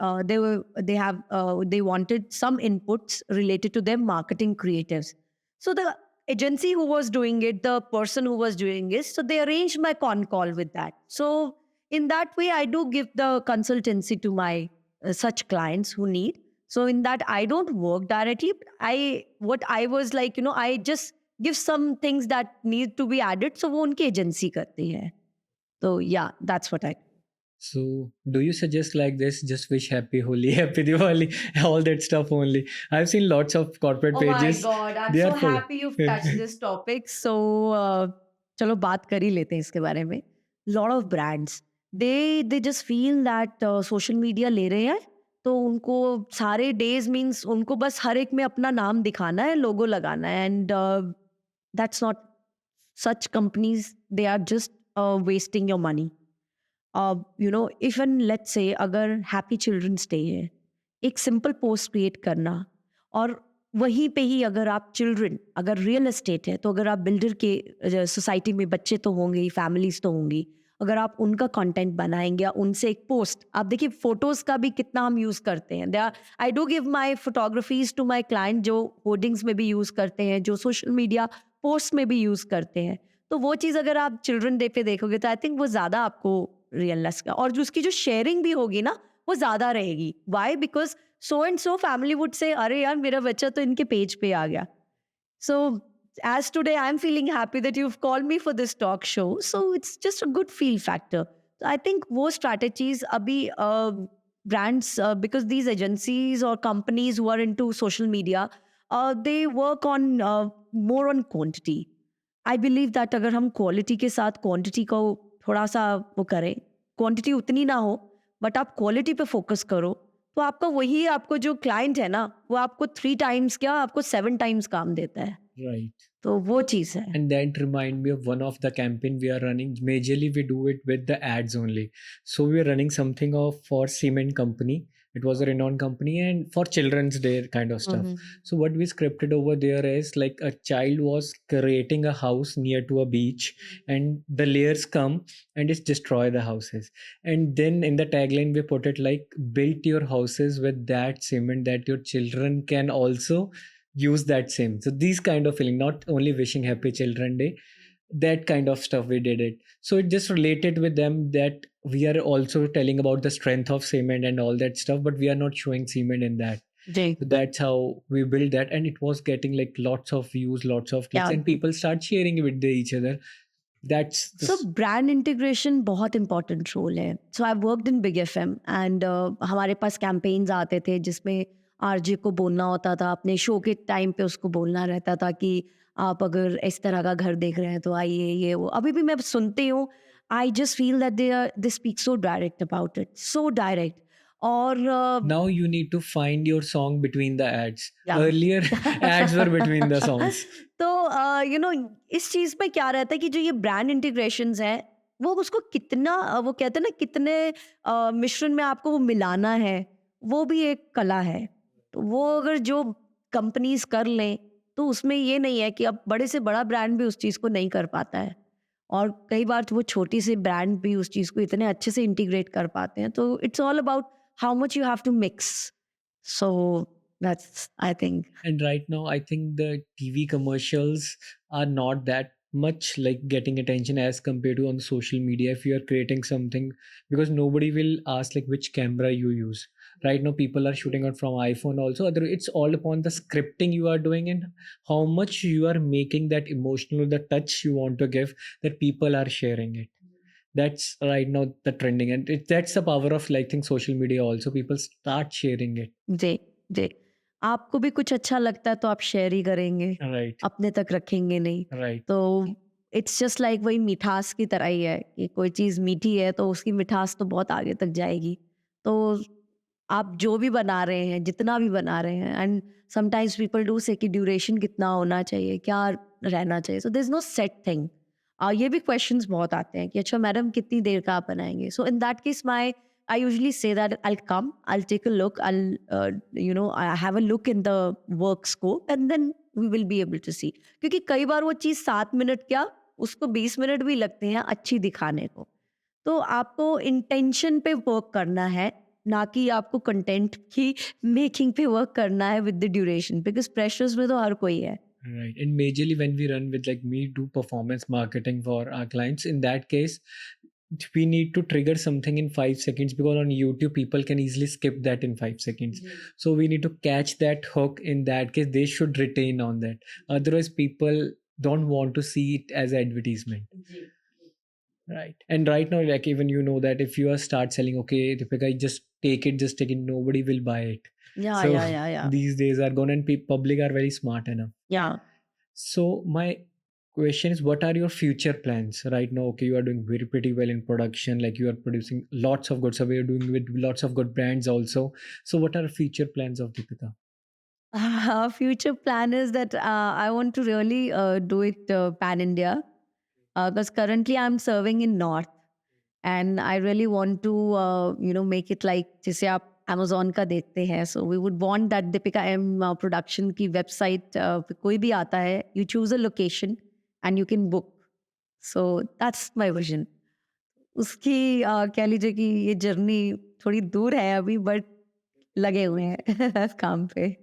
wanted some inputs related to their marketing creatives. So the agency who was doing it, the person who was doing it, so they arranged my con call with that. So in that way I do give the consultancy to my such clients who need. So in that I don't work directly, but I was like, I just give some things that need to be added, so वो उनकी agency करती है. So yeah, that's what I do. So do you suggest like this, just wish happy Holi, happy Diwali, all that stuff only? I've seen lots of corporate Oh my pages. god, I'm They so are full. happy you've touched this topic. So चलो बात कर ही लेते हैं इसके बारे में. Lot of brands, they just feel that social media ले रहे हैं तो उनको सारे days means उनको बस हर एक में अपना नाम दिखाना है, लोगो लगाना है, and that's not, such companies, they are just wasting your money. Even let's say अगर हैप्पी चिल्ड्रंस डे है, एक सिंपल पोस्ट क्रिएट करना और वहीं पे ही अगर आप चिल्ड्रन, अगर रियल एस्टेट है तो अगर आप बिल्डर के सोसाइटी में बच्चे तो होंगे ही, फैमिलीज तो होंगी, अगर आप उनका कंटेंट बनाएंगे या उनसे एक पोस्ट, आप देखिए फोटोज का भी कितना हम यूज करते हैं. They are, I do give my photographies to my client जो होर्डिंग्स में भी यूज करते हैं, जो सोशल मीडिया पोस्ट में भी यूज करते हैं. तो वो चीज़ अगर आप चिल्ड्रन डे पे देखोगे तो आई थिंक वो ज़्यादा आपको रियलनेस का, और जो उसकी जो शेयरिंग भी होगी ना वो ज़्यादा रहेगी. Why? Because so and so family would say अरे यार मेरा बच्चा तो इनके पेज पे आ गया. So as today I'm feeling happy that you've called me for this talk show, so it's just a good feel factor. So I think वो strategies अभी brands, because these agencies or companies who are into social media, they work on more on quantity. I believe that अगर हम quality के साथ quantity को थोड़ा सा वो करें, क्वांटिटी उतनी ना हो बट आप क्वालिटी पे फोकस करो, तो आपका वही, आपको जो क्लाइंट है ना वो आपको 3 टाइम्स क्या, आपको 7 टाइम्स काम देता है. Right. तो वो चीज़ है. And that remind me of one of the campaign we are running. Majorly we do it with the ads only. So we are running something of for cement company. It was a renowned company and for children's day kind of stuff. Mhm. So what we scripted over there is like a child was creating a house near to a beach and the layers come and it's destroy the houses. And then in the tagline we put it like build your houses with that cement that your children can also use that same. So these kind of feeling, not only wishing happy children day, that kind of stuff we did it. So it just related with them that we are also telling about the strength of cement and all that stuff, but we are not showing cement in that. जी. So that's how we built that, and it was getting like lots of views, lots of clicks, Yeah. and people start sharing it with each other. That's the so brand integration बहुत important role है. So I worked in big FM and हमारे पास campaigns आते थे जिसमें RJ को बोलना होता था, अपने शो के टाइम पे उसको बोलना रहता था कि आप अगर इस तरह का घर देख रहे हैं तो आइए, ये वो. अभी भी मैं सुनती हूँ, I just feel that they speak so direct about it, so direct. और now you need to find your song between the ads. Yeah. Earlier ads were between the songs. तो इस चीज में क्या रहता है कि जो ये ब्रांड इंटीग्रेशंस हैं वो उसको कितना वो कहते हैं ना कितने मिश्रण में आपको वो मिलाना है, वो भी एक कला है. तो वो अगर जो कंपनीज कर लें तो उसमें ये नहीं है कि अब बड़े से बड़ा ब्रांड भी उस चीज़ को नहीं कर पाता है, और कई बार तो वो छोटी सी ब्रांड भी उस चीज़ को इतने अच्छे से इंटीग्रेट कर पाते हैं. तो it's all about how much you have to mix. So that's, I think. And right now I think the TV commercials are not that much like getting attention as compared to on social media if you are creating something, because nobody will ask like which camera you use. Right now people are shooting out from iPhone also. Other, it's all upon the scripting you are doing and how much you are making that emotional, the touch you want to give, that people are sharing it. That's right now the trending, and that's the power of like think social media also. People start sharing it. जी, जी। आपको भी कुछ अच्छा लगता है तो आप share ही करेंगे, Right, अपने तक रखेंगे नहीं। right, तो इट्स जस्ट लाइक वही मिठास की तरह ही है कि कोई चीज़ मीठी है तो उसकी मिठास तो बहुत आगे तक जाएगी। तो आप जो भी बना रहे हैं, जितना भी बना रहे हैं, एंड समटाइम्स पीपल डू से कि ड्यूरेशन कितना होना चाहिए, क्या रहना चाहिए? So there is no set thing. ये भी क्वेश्चंस बहुत आते हैं कि अच्छा मैडम कितनी देर का आप बनाएँगे? So in that case my I usually say that I'll come, I'll take a look, I have a look in the work scope and then we will be able to see. क्योंकि कई बार वो चीज़ 7 minute क्या, उसको 20 minute भी लगते हैं अच्छी दिखाने को। तो आपको इंटेंशन पे वर्क करना है, ना कि आपको कंटेंट की मेकिंग पे वर्क करना है with the duration, because pressures में तो हर कोई है। right. And majorly when we run with like me do performance marketing for our clients, in that case we need to trigger something in 5 seconds, because on YouTube people can easily skip that in 5 seconds. So we need to catch that hook. In that case they should retain on that, otherwise people don't want to see it as advertisement. Right. And right now, like even you know that if you are start selling, okay, Deepika, just take it, nobody will buy it. Yeah, So yeah, yeah, yeah. these days are gone and public are very smart enough. Yeah. So my question is, what are your future plans right now? Okay, you are doing very pretty well in production, like you are producing lots of good stuff. You're doing with lots of good brands also. So what are future plans of Deepika? Future plan is that I want to really do it pan India, because currently I'm serving in North and I really want to make it like जैसे आप Amazon का देखते हैं, so we would want that Deepika M production की website पे कोई भी आता है, you choose a location and you can book. So that's my vision. उसकी कह लीजिए कि ये जर्नी थोड़ी दूर है अभी, बट लगे हुए हैं काम पे।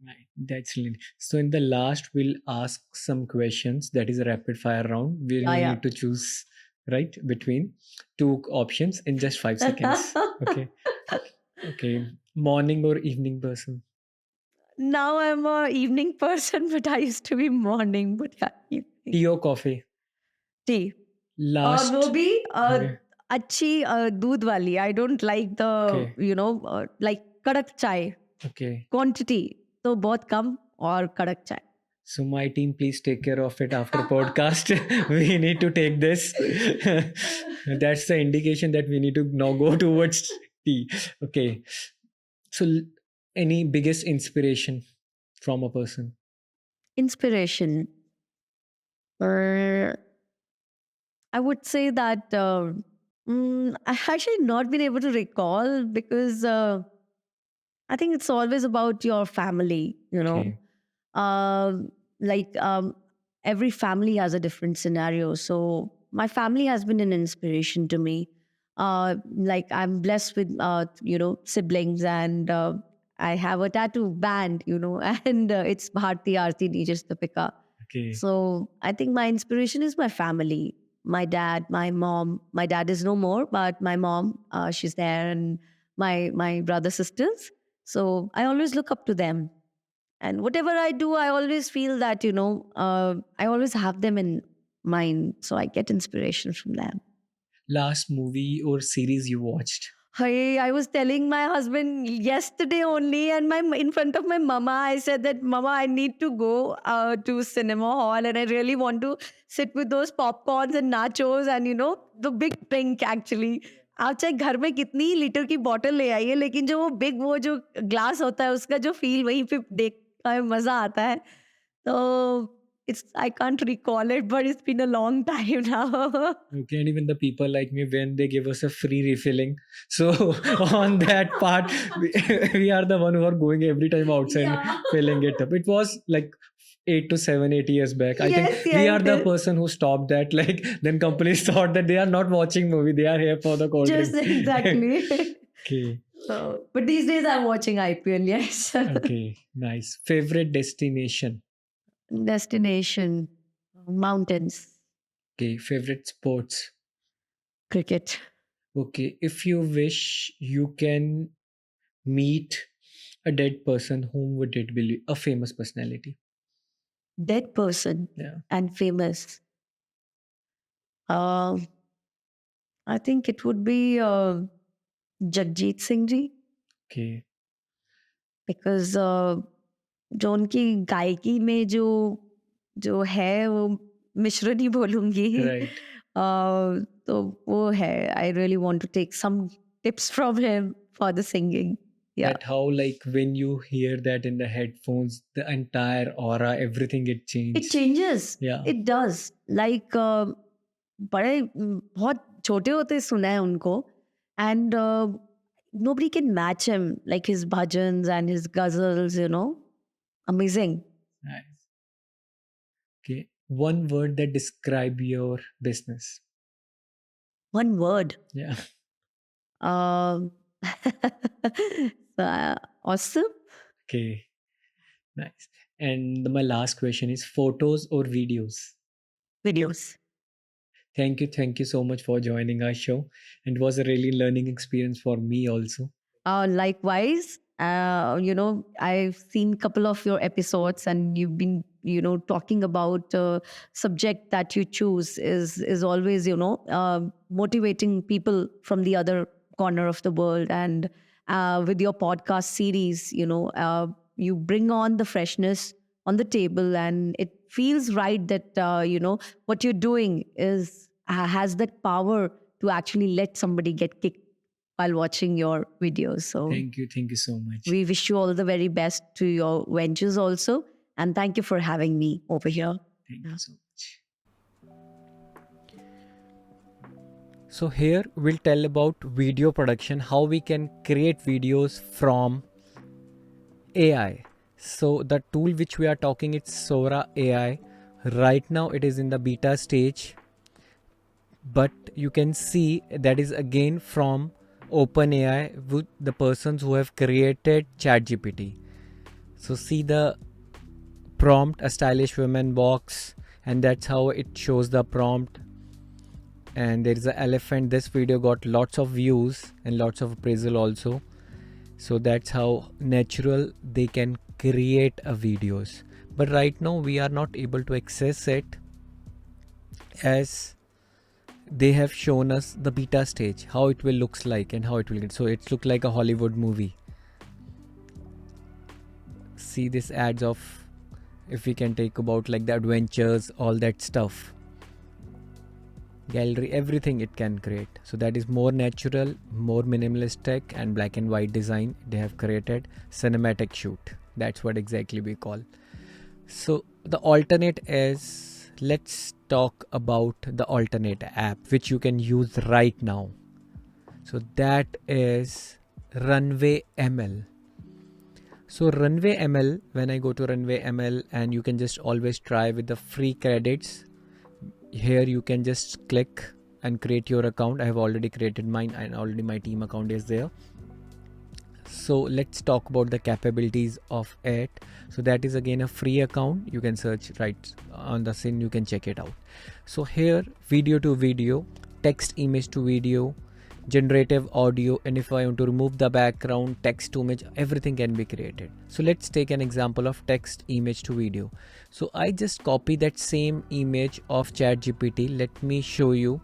Right, that's really. So in the last, we'll ask some questions. That is a rapid fire round. We'll Yeah, yeah. need to choose right between two options in just 5 seconds. Okay. Okay. Morning or evening person? Now I'm a evening person, but I used to be morning, but yeah, evening. Tea or coffee? Tea. और वो Last. भी Okay. अच्छी दूध वाली। I don't like the Okay. Like कड़क चाय। Okay. Quantity तो बहुत कम और कड़क चाय। So my team, please take care of it after podcast. We need to take this. That's the indication that we need to now go towards tea. Okay. So any biggest inspiration from a person? Inspiration. I would say that I actually not been able to recall because I think it's always about your family, Okay. Um, like every family has a different scenario. So my family has been an inspiration to me. Like I'm blessed with siblings, and I have a tattoo band, and it's Bharti Aarti Nijas Deepika. Okay. So I think my inspiration is my family, my dad, my mom. My dad is no more, but my mom, she's there, and my brother sisters. So I always look up to them, and whatever I do, I always feel that I always have them in mind, so I get inspiration from them. Last movie or series you watched? Hey, I was telling my husband yesterday only, and my in front of my mama, I said that Mama, I need to go to cinema hall, and I really want to sit with those popcorns and nachos, and the big drink actually. आप चाहे घर में कितनी litre की bottle ले आइए, लेकिन जो वो बिग वो जो ग्लास होता है उसका जो फील वहीं पे देख का मजा आता है। तो it's I can't recall it, but it's been a long time now. Okay, and even the people like me, when they give us a free refilling, so on that part, we are the one who are going every time outside Yeah. filling it up. It was like 8 to 7, 8 years back. I think Yes, we yes, are the yes. person who stopped that. Like then companies thought that they are not watching movie; they are here for the cold Just drink. exactly. Okay, So, but these days I'm watching IPL, yes. okay, nice. Favorite destination? Destination. Mountains, Okay, favorite sports. cricket. Okay, if you wish you can meet a dead person, whom would it be? A famous personality. Dead person Yeah. and famous. Uh, I think it would be Jagjit Singh ji, Okay. because जो उनकी गायकी में जो है वो मिश्रण ही बोलूंगी. Right. तो वो है. I really want to take some tips from him for the singing. Yeah. That how like when you hear that in the headphones, the entire aura, everything it It changes. changes. Yeah. It does. Like बहुत छोटे होते सुना है उनको, and nobody can match him, like his bhajans and his ghazals, amazing. Nice. Okay. One word that describe your business. One word. Yeah. Um, awesome. Okay. Nice. And my last question is photos or videos? Videos. Thank you. Thank you so much for joining our show. And it was a really learning experience for me also. Likewise, I've seen a couple of your episodes, and you've been, talking about subject that you choose is always, motivating people from the other corner of the world. And with your podcast series, you bring on the freshness on the table, and it feels right that what you're doing is has that power to actually let somebody get kicked while watching your videos. So Thank you. Thank you so much. we wish you all the very best to your ventures also. And thank you for having me over here. Thank Yeah. you so much. So here we'll tell about video production, how we can create videos from AI. So the tool which we are talking is Sora AI. Right now it is in the beta stage, but you can see that is again from OpenAI with the persons who have created ChatGPT. So see the prompt, a stylish woman box, and that's how it shows the prompt. And there is an elephant. This video got lots of views and lots of appraisal also. So that's how natural they can create a videos. But right now we are not able to access it, as they have shown us the beta stage, how it will looks like and how it will get. So it's look like a Hollywood movie. See this ads of, if we can take about like the adventures, all that stuff, gallery, everything it can create. So that is more natural, more minimalistic, and black and white design they have created. Cinematic shoot, that's what exactly we call. So the alternate is, let's talk about the alternate app which you can use right now. So that is Runway ML. So Runway ML, when I go to Runway ML, and you can just always try with the free credits. Here you can just click and create your account. I have already created mine, and already my team account is there. So let's talk about the capabilities of it. So that is again a free account. You can search right on the scene, you can check it out. So here, video to video, text image to video, generative audio, and if I want to remove the background, text to image, everything can be created. So let's take an example of text image to video. So I just copy that same image of ChatGPT. Let me show you.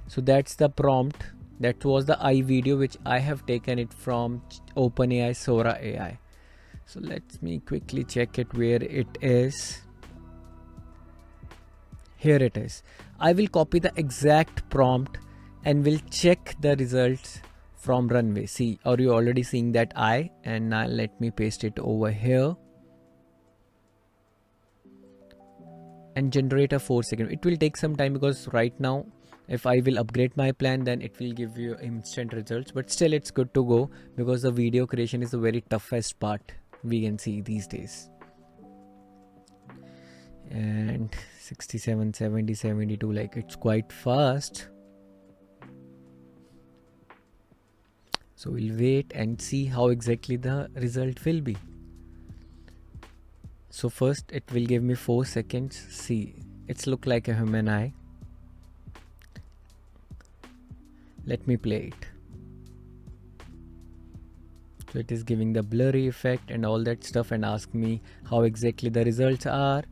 So that's the prompt. That was the iVideo which I have taken it from OpenAI Sora AI. So let me quickly check it where it is. Here it is. I will copy the exact prompt and will check the results from Runway. See, are you already seeing that eye? And now let me paste it over here and generate a 4-second. It will take some time because right now, if I will upgrade my plan, then it will give you instant results. But still, it's good to go because the video creation is the very toughest part we can see these days. And 67, 70, 72, like it's quite fast. So we'll wait and see how exactly the result will be. So first it will give me 4 seconds. See, It's look like a human eye. Let me play it. So it is giving the blurry effect and all that stuff and ask me how exactly the results are.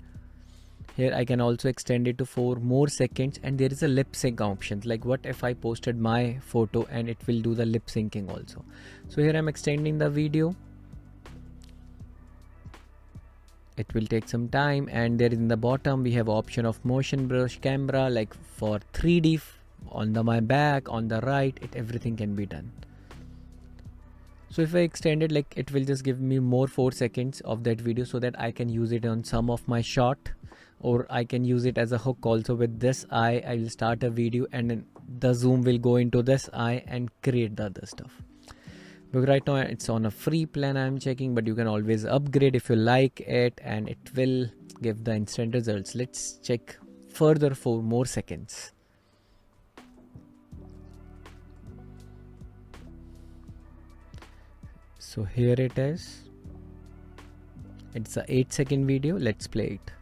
Here I can also extend it to 4 more seconds, and there is a lip sync option. Like what if I posted my photo and it will do the lip syncing also. So here I'm extending the video. It will take some time, and there in the bottom we have option of motion brush camera, like for 3D on my back, on the right, everything can be done. So if I extend it, like it will just give me more 4 seconds of that video so that I can use it on some of my shot, or I can use it as a hook also. With this eye I will start a video and then the zoom will go into this eye and create the other stuff. But right now it's on a free plan I'm checking, but you can always upgrade if you like it, and it will give the instant results. Let's check further for more seconds. So here it is. It's a 8-second video. Let's play it.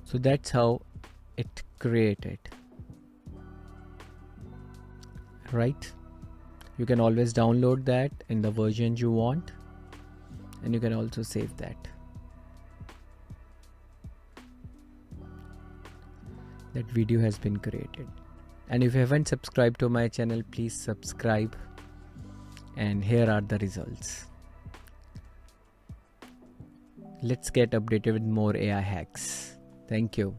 So that's how it created, right? You can always download that in the version you want, and you can also save that. That video has been created. And if you haven't subscribed to my channel, please subscribe. And here are the results. Let's get updated with more AI hacks. Thank you.